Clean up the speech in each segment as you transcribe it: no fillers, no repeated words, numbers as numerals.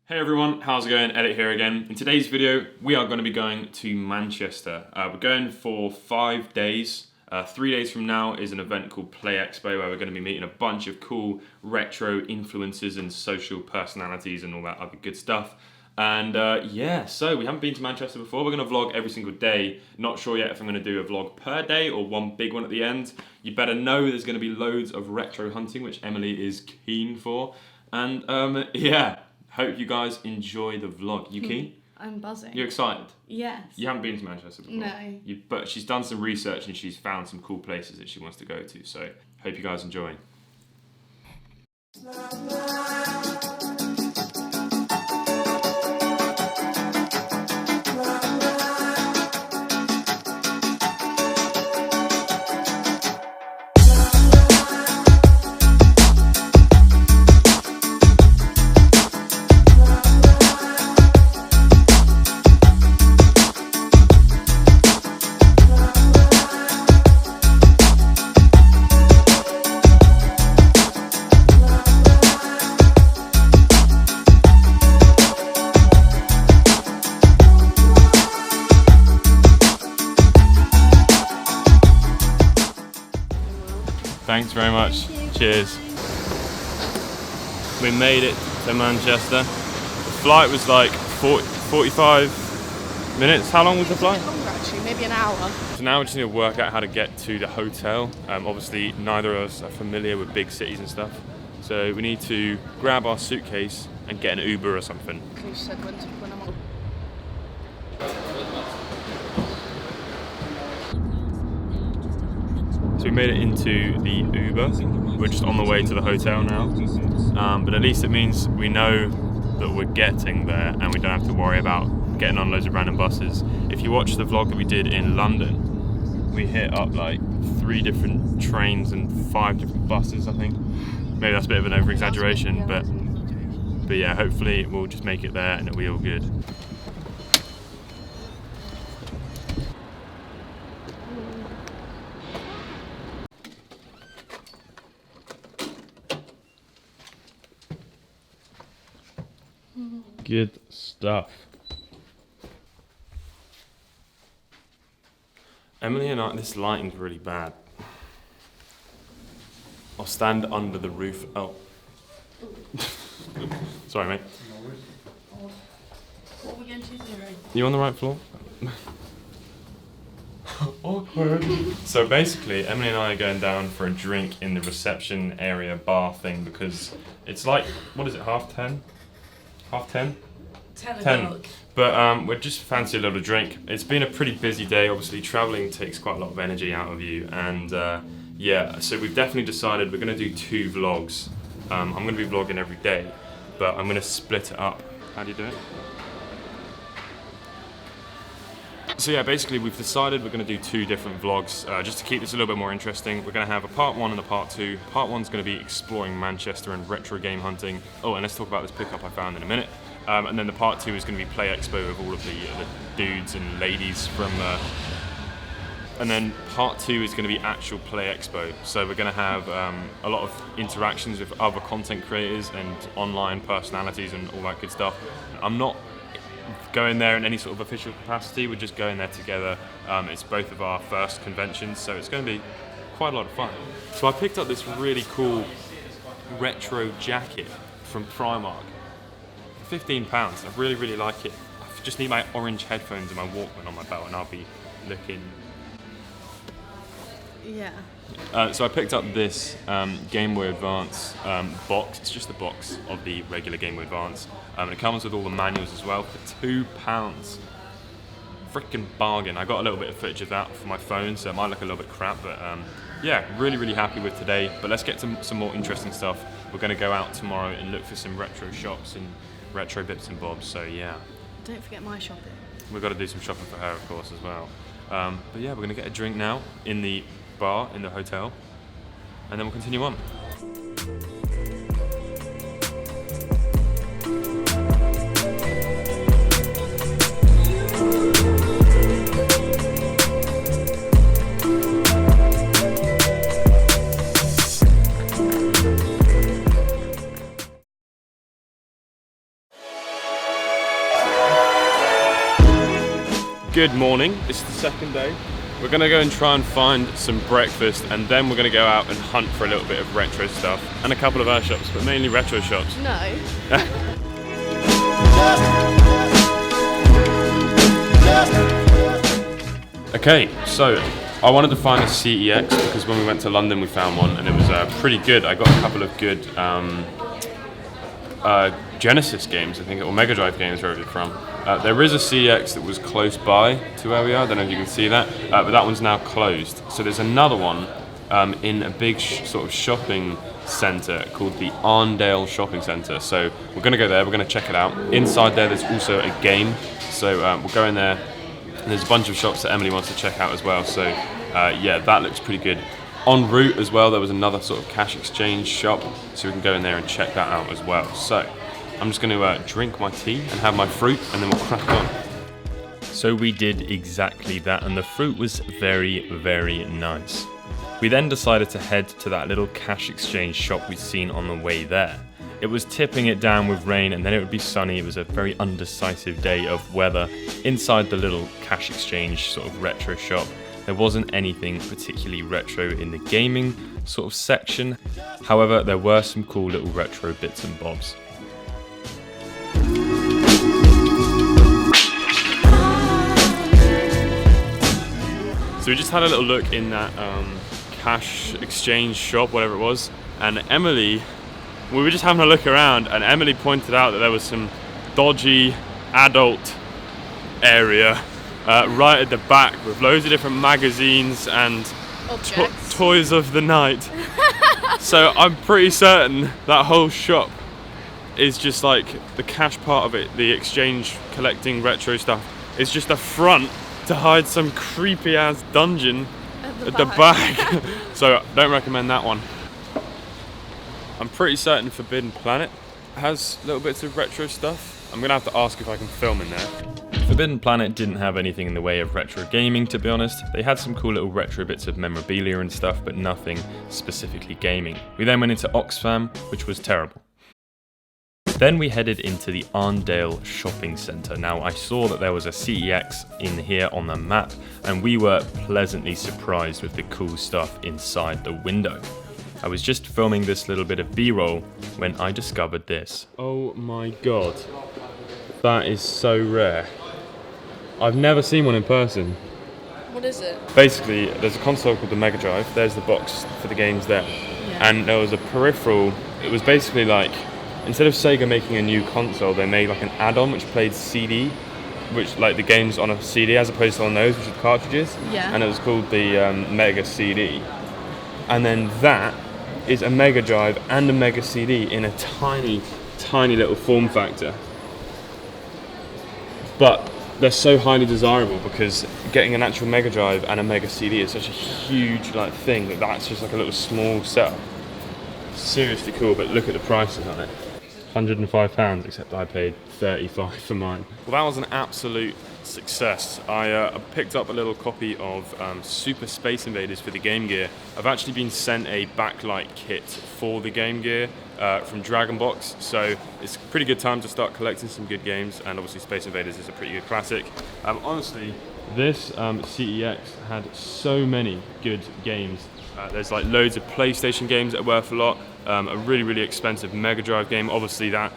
Hey everyone, how's it going? Elliot here again. In today's video, we are going to be going to Manchester. We're going for 5 days. 3 days from now is an event called Play Expo where we're going to be meeting a bunch of cool retro influencers and social personalities and all that other good stuff. And yeah, so we haven't been to Manchester before. We're going to vlog every single day. Not sure yet if I'm going to do a vlog per day or one big one at the end. You better know there's going to be loads of retro hunting, which Emily is keen for. And yeah. Hope you guys enjoy the vlog. You keen? I'm buzzing. You're excited? Yes. You haven't been to Manchester before? No. But she's done some research and she's found some cool places that she wants to go to. So, hope you guys enjoy. Thanks very much. Cheers. We made it to Manchester. The flight was like 45 minutes. How long was the flight? Longer actually, maybe an hour. So now we just need to work out how to get to the hotel. Obviously neither of us are familiar with big cities and stuff. So we need to grab our suitcase and get an Uber or something. You said when I'm on. So we made it into the Uber. We're just on the way to the hotel now. But at least it means we know that we're getting there and we don't have to worry about getting on loads of random buses. If you watch the vlog that we did in London, we hit up like 3 different trains and 5 different buses, I think. Maybe that's a bit of an over-exaggeration, but yeah, hopefully we'll just make it there and it'll be all good. Good stuff. Emily and I, this lighting's really bad. I'll stand under the roof. Oh. Sorry, mate. What are we going to do? You on the right floor? Awkward. So basically, Emily and I are going down for a drink in the reception area bar thing because it's like, what is it, 10:30? 10:30? 10. But we just fancy a little drink. It's been a pretty busy day. Obviously, traveling takes quite a lot of energy out of you. And yeah, so we've definitely decided we're going to do 2 vlogs. I'm going to be vlogging every day, but I'm going to split it up. How do you do it? So yeah, basically we've decided we're going to do 2 different vlogs just to keep this a little bit more interesting. We're going to have a part 1 and a part 2. Part 1's going to be exploring Manchester and retro game hunting. Oh, and let's talk about this pickup I found in a minute. And then the part 2 is going to be Play Expo with all of the dudes and ladies from and then part 2 is going to be actual Play Expo. So we're going to have a lot of interactions with other content creators and online personalities and all that good stuff. I'm not going there in any sort of official capacity, we're just going there together. It's both of our first conventions, so it's going to be quite a lot of fun. So I picked up this really cool retro jacket from Primark. £15, I really, really like it. I just need my orange headphones and my Walkman on my belt and I'll be looking... Yeah. So I picked up this Game Boy Advance box. It's just the box of the regular Game Boy Advance. And it comes with all the manuals as well for £2. Freaking bargain. I got a little bit of footage of that for my phone, so it might look a little bit crap, but yeah, really, really happy with today. But let's get to some more interesting stuff. We're going to go out tomorrow and look for some retro shops and retro bits and bobs, so yeah. Don't forget my shopping. We've got to do some shopping for her, of course, as well. But yeah, we're going to get a drink now in the bar in the hotel, and then we'll continue on. Good morning, this is the second day. We're gonna go and try and find some breakfast, and then we're gonna go out and hunt for a little bit of retro stuff and a couple of our shops, but mainly retro shops. No. Okay, so I wanted to find a CEX because when we went to London we found one and it was pretty good. I got a couple of good Genesis games, I think, or Mega Drive games, wherever you're from. There is a CEX that was close by to where we are, I don't know if you can see that, but that one's now closed. So there's another one in a big sort of shopping centre called the Arndale shopping centre. So we're going to go there, we're going to check it out. Inside there there's also a game, so we'll go in there. And there's a bunch of shops that Emily wants to check out as well, so yeah, that looks pretty good. En route as well, there was another sort of cash exchange shop, so we can go in there and check that out as well. So I'm just going to drink my tea and have my fruit, and then we'll crack on. So we did exactly that, and the fruit was very, very nice. We then decided to head to that little cash exchange shop we'd seen on the way there. It was tipping it down with rain, and then it would be sunny. It was a very undecisive day of weather. Inside the little cash exchange sort of retro shop, there wasn't anything particularly retro in the gaming sort of section. However, there were some cool little retro bits and bobs. So we just had a little look in that cash exchange shop, whatever it was, and we were just having a look around, and Emily pointed out that there was some dodgy adult area right at the back with loads of different magazines and toys of the night. So I'm pretty certain that whole shop is just like the cash part of it, the exchange collecting retro stuff, is just a front to hide some creepy ass dungeon at the back. So don't recommend that one. I'm pretty certain Forbidden Planet has little bits of retro stuff. I'm gonna have to ask if I can film in there. Forbidden Planet didn't have anything in the way of retro gaming, to be honest. They had some cool little retro bits of memorabilia and stuff, but nothing specifically gaming. We then went into Oxfam, which was terrible. Then we headed into the Arndale shopping centre. Now I saw that there was a CEX in here on the map, and we were pleasantly surprised with the cool stuff inside the window. I was just filming this little bit of B-roll when I discovered this. Oh my god, that is so rare. I've never seen one in person. What is it? Basically, there's a console called the Mega Drive, there's the box for the games there, and there was a peripheral. It was basically like, instead of Sega making a new console, they made like an add-on which played CD, which like the games on a CD as opposed to on those, which are cartridges, and it was called the Mega CD. And then that is a Mega Drive and a Mega CD in a tiny, tiny little form factor. But they're so highly desirable because getting an actual Mega Drive and a Mega CD is such a huge like thing that's just like a little small setup. Seriously cool, but look at the prices on it. £105, except I paid £35 for mine. Well, that was an absolute success. I picked up a little copy of Super Space Invaders for the Game Gear. I've actually been sent a backlight kit for the Game Gear from Dragon Box, so it's a pretty good time to start collecting some good games, and obviously Space Invaders is a pretty good classic. Honestly, this CEX had so many good games. There's like loads of PlayStation games that are worth a lot. A really, really expensive Mega Drive game. Obviously that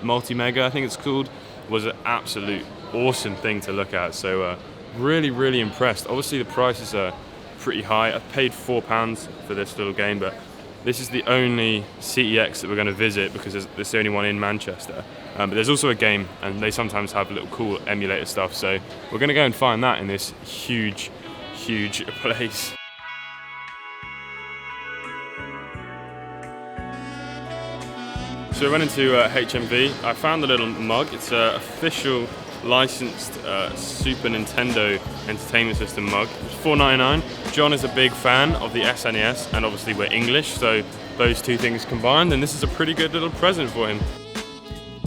Multi-Mega, I think it's called, was an absolute awesome thing to look at. So really, really impressed. Obviously the prices are pretty high. I paid £4 for this little game, but this is the only CEX that we're going to visit because there's the only one in Manchester. But there's also a game, and they sometimes have little cool emulator stuff. So we're going to go and find that in this huge, huge place. So we went into HMV. I found the little mug. It's an official licensed Super Nintendo Entertainment System mug. It's $4.99. John is a big fan of the SNES, and obviously we're English, so those two things combined, and this is a pretty good little present for him.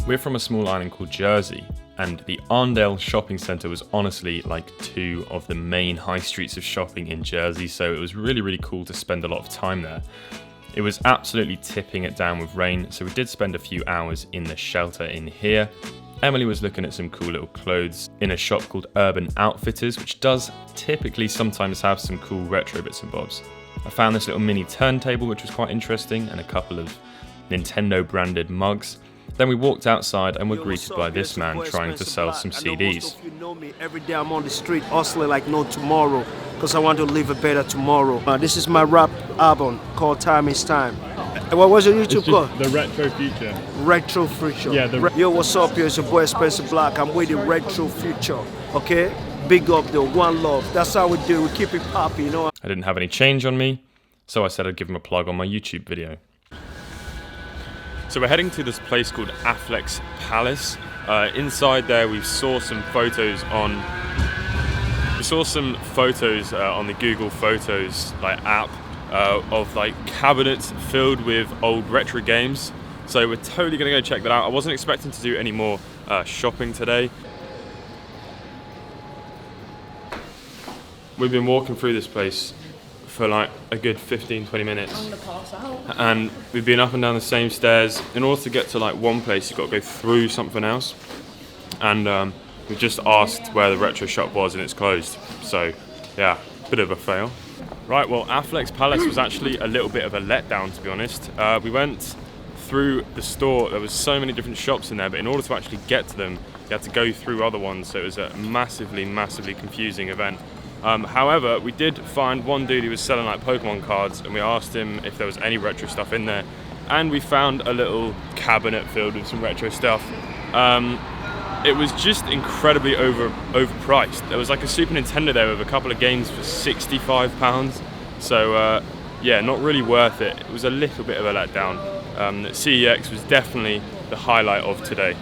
We're from a small island called Jersey, and the Arndale shopping centre was honestly like two of the main high streets of shopping in Jersey, so it was really, really cool to spend a lot of time there. It was absolutely tipping it down with rain, so we did spend a few hours in the shelter in here. Emily was looking at some cool little clothes in a shop called Urban Outfitters, which does typically sometimes have some cool retro bits and bobs. I found this little mini turntable, which was quite interesting, and a couple of Nintendo branded mugs. Then we walked outside and were greeted by this man trying to sell some CDs. You know me. Every day I'm on the street hustling like no tomorrow, because I want to live a better tomorrow. This is my rap album called Time is Time. What was your YouTube called? The Retro Future. Retro Future. Yeah, Yo, what's up? Yo, it's your boy Spencer Black. I'm with the Retro Future. Okay? Big up though, one love. That's how we do. We keep it poppy, you know. I didn't have any change on me, so I said I'd give him a plug on my YouTube video. So we're heading to this place called Affleck's Palace. Inside there, we saw some photos on the Google Photos app of cabinets filled with old retro games. So we're totally gonna go check that out. I wasn't expecting to do any more shopping today. We've been walking through this place for a good 15-20 minutes. I'm gonna pass out. And we've been up and down the same stairs. In order to get to one place, you've got to go through something else. And we just asked where the retro shop was and it's closed. So yeah, bit of a fail. Right, well, Affleck's Palace was actually a little bit of a letdown, to be honest. We went through the store. There was so many different shops in there, but in order to actually get to them, you had to go through other ones. So it was a massively confusing event. However, we did find one dude who was selling Pokemon cards, and we asked him if there was any retro stuff in there, and we found a little cabinet filled with some retro stuff. It was just incredibly overpriced. There was a Super Nintendo there with a couple of games for £65, so yeah, not really worth it. It was a little bit of a letdown. CEX was definitely the highlight of today.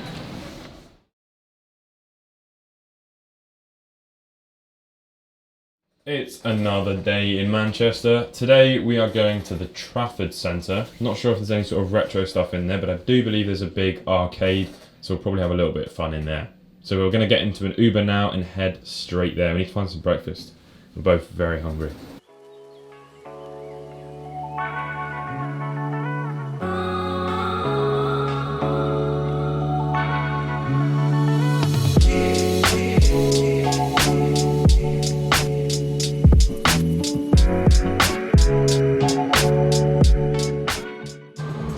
It's another day in Manchester. Today we are going to the Trafford Centre. Not sure if there's any sort of retro stuff in there, but I do believe there's a big arcade, so we'll probably have a little bit of fun in there. So we're going to get into an Uber now and head straight there. We need to find some breakfast. We're both very hungry.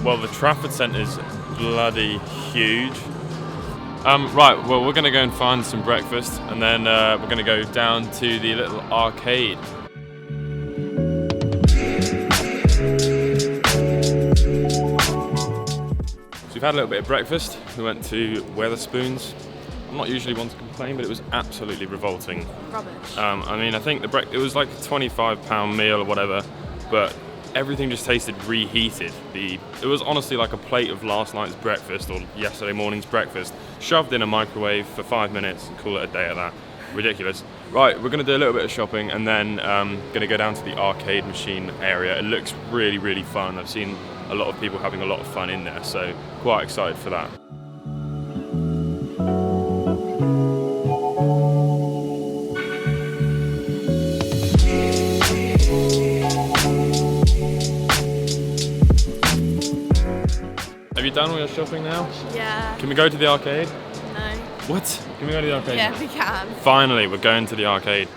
Well, the Trafford Centre is bloody huge. Right, well, we're going to go and find some breakfast, and then we're going to go down to the little arcade. So we've had a little bit of breakfast. We went to Wetherspoons. I'm not usually one to complain, but it was absolutely revolting. Rubbish. I mean, I think it was a £25 meal or whatever, but everything just tasted reheated. It was honestly like a plate of last night's breakfast or yesterday morning's breakfast, shoved in a microwave for 5 minutes and call it a day at that. Ridiculous. Right, we're going to do a little bit of shopping and then going to go down to the arcade machine area. It looks really fun. I've seen a lot of people having a lot of fun in there, so quite excited for that. Have you done all your shopping now? Yeah. Can we go to the arcade? No. What? Can we go to the arcade? Yeah, we can. Finally, we're going to the arcade.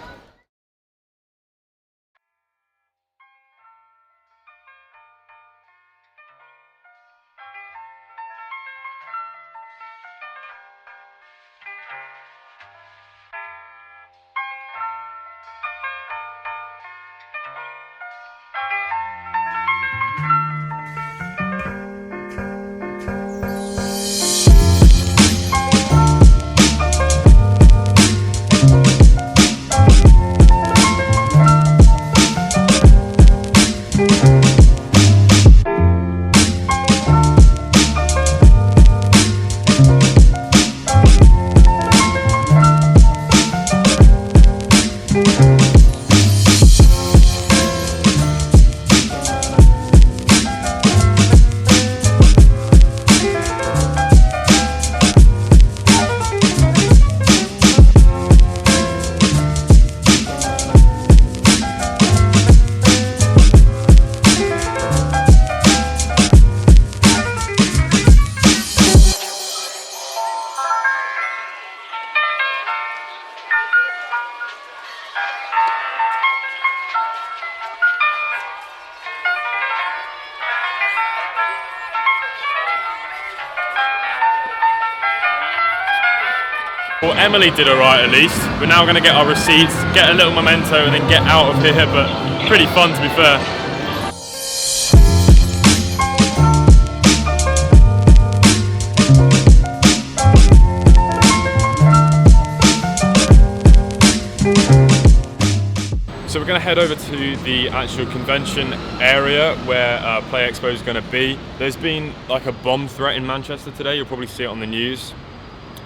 Well, Emily did alright at least. We're now going to get our receipts, get a little memento, and then get out of here, but pretty fun to be fair. So we're going to head over to the actual convention area where Play Expo is going to be. There's been like a bomb threat in Manchester today. You'll probably see it on the news.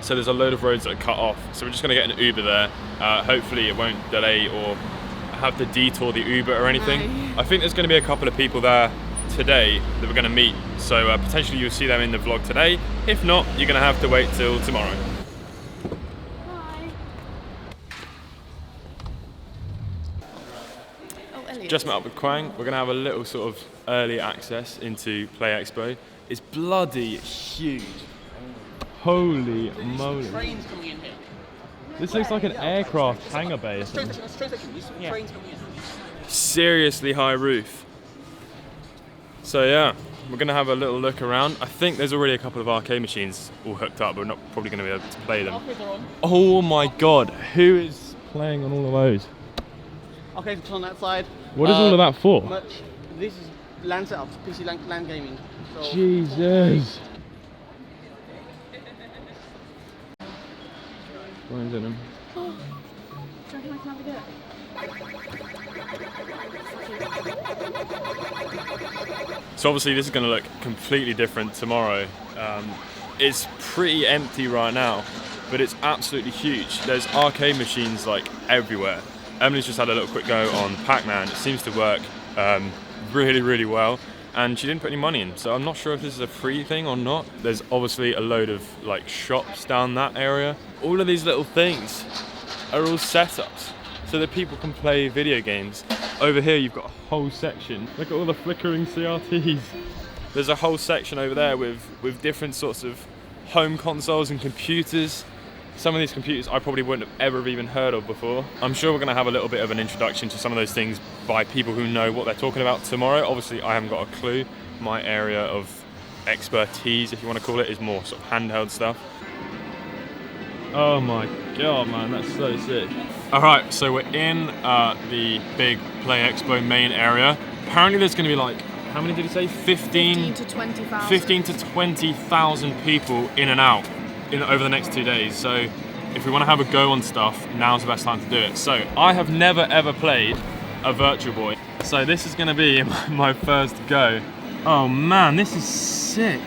So there's a load of roads that are cut off. So we're just going to get an Uber there. Hopefully it won't delay or have to detour the Uber or anything. No. I think there's going to be a couple of people there today that we're going to meet. So potentially you'll see them in the vlog today. If not, you're going to have to wait till tomorrow. Just met up with Quang. We're going to have a little sort of early access into Play Expo. It's bloody huge. Holy moly. Trains coming in here. This looks like an aircraft hangar bay or something. Trains coming in. Seriously high roof. So yeah, we're going to have a little look around. I think there's already a couple of arcade machines all hooked up, but we're not probably going to be able to play them. Oh my god, who is playing on all of those? Okay, it's on that side. What is all of that for? This is LAN setups, PC LAN gaming. So Jesus. Mine's in them. Do you reckon I can have a go? So obviously this is going to look completely different tomorrow. It's pretty empty right now, but it's absolutely huge. There's arcade machines like everywhere. Emily's just had a little quick go on Pac-Man. It seems to work really, really well. And she didn't put any money in, so I'm not sure if this is a free thing or not. There's obviously a load of like shops down that area. All of these little things are all setups so that people can play video games. Over here you've got a whole section. Look at all the flickering CRTs. There's a whole section over there with different sorts of home consoles and computers. Some of these computers I probably wouldn't have ever even heard of before. I'm sure we're going to have a little bit of an introduction to some of those things by people who know what they're talking about tomorrow. Obviously, I haven't got a clue. My area of expertise, if you want to call it, is more sort of handheld stuff. Oh my god, man, that's so sick. Alright, so we're in the big Play Expo main area. Apparently there's going to be like, how many did he say? 15 to 20,000. 15 to 20,000 people in and out over the next 2 days. So if we want to have a go on stuff, now's the best time to do it. So I have never ever played a Virtual Boy. So this is going to be my first go. Oh man, this is sick.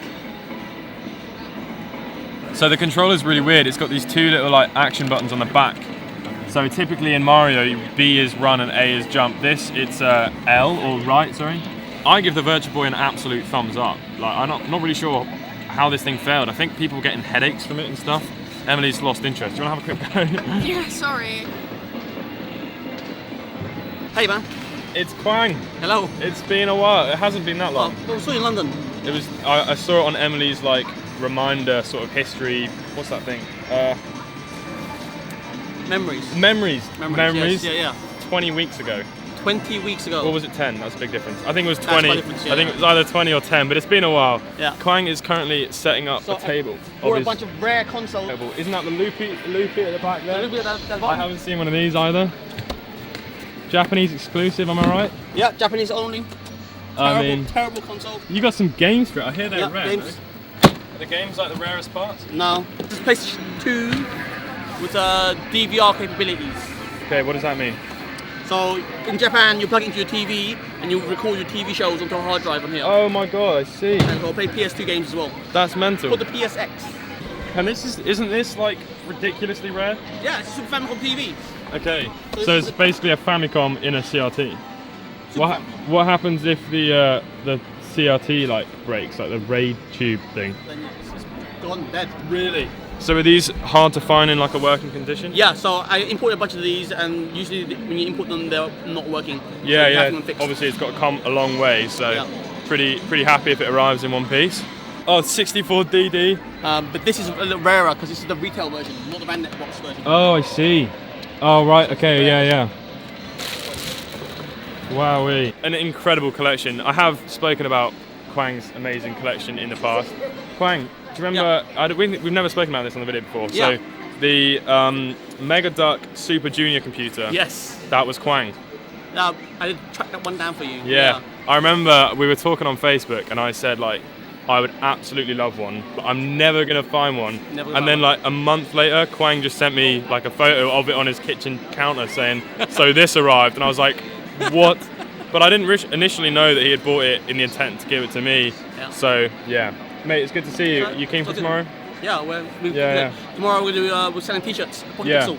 So the controller's really weird. It's got these two little like action buttons on the back. So typically in Mario, B is run and A is jump. This, it's L or right, sorry. I give the Virtual Boy an absolute thumbs up. Like I'm not really sure how this thing failed. I think people were getting headaches from it and stuff. Emily's lost interest. Do you want to have a quick go? Yeah, sorry. Hey man. It's Quang. Hello. It's been a while. It hasn't been that long. Oh, I saw you in London. It was. I saw it on Emily's like reminder sort of history. What's that thing? Memories. Memories. Yes, yeah. 20 weeks ago. 20 weeks ago. Or was it 10? That's a big difference. I think it was That's 20. quite a difference, yeah. I think it was either 20 or 10, but it's been a while. Yeah. Quang is currently setting up So, a table. Or a bunch of rare consoles. Isn't that the loopy at the back there? Look at that I button. haven't seen one of these either. Japanese exclusive, am I right? Yeah, Japanese only. Terrible console. You got some games for it. I hear they're Yeah, rare. games. Though. Are the games like the rarest parts? No. This is PlayStation 2 with DVR capabilities. Okay, what does that mean? So in Japan, you plug it into your TV and you record your TV shows onto a hard drive on here. Oh my god, I see. And I'll play PS2 games as well. That's mental. Called the PSX. And isn't this like ridiculously rare? Yeah, it's a Super Famicom TV. Okay, so it's basically a Famicom in a CRT. What happens if the CRT like breaks, like the RAID tube thing? Then it's gone dead. Really? So are these hard to find in like a working condition? Yeah, so I imported a bunch of these, and usually when you import them, they're not working. Yeah, so you yeah. have them fixed. Obviously, it's got to come a long way, so Yeah. pretty happy if it arrives in one piece. Oh, 64DD. But this is a little rarer because this is the retail version, not the Bandit box version. Oh, I see. Oh, right. Okay. Yeah. Wowee. An incredible collection. I have spoken about Quang's amazing collection in the past. Quang, do you remember? We've never spoken about this on the video before. Yeah. So the Mega Duck Super Junior computer. Yes. That was Quang. I did track that one down for you. Yeah. I remember we were talking on Facebook and I said like, I would absolutely love one, but I'm never gonna find one. And then like a month later, Quang just sent me like a photo of it on his kitchen counter saying, so this arrived, and I was like, what? But I didn't initially know that he had bought it in the intent to give it to me. Yeah. So yeah, mate, it's good to see you. You keen for tomorrow? Yeah, tomorrow we're selling t-shirts. Yeah.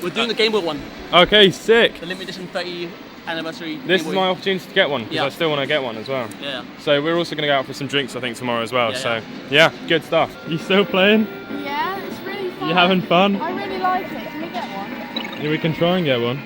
We're doing the Game Boy one, Okay, sick. the limited edition 30th anniversary. This Game is Boy. my opportunity to get one because Yeah. I still want to get one as well. Yeah. So we're also going to go out for some drinks, I think, tomorrow as well. Yeah, So yeah, good stuff. You still playing? Yeah, it's really fun. You having fun? I really like it. Can we get one? Yeah, we can try and get one.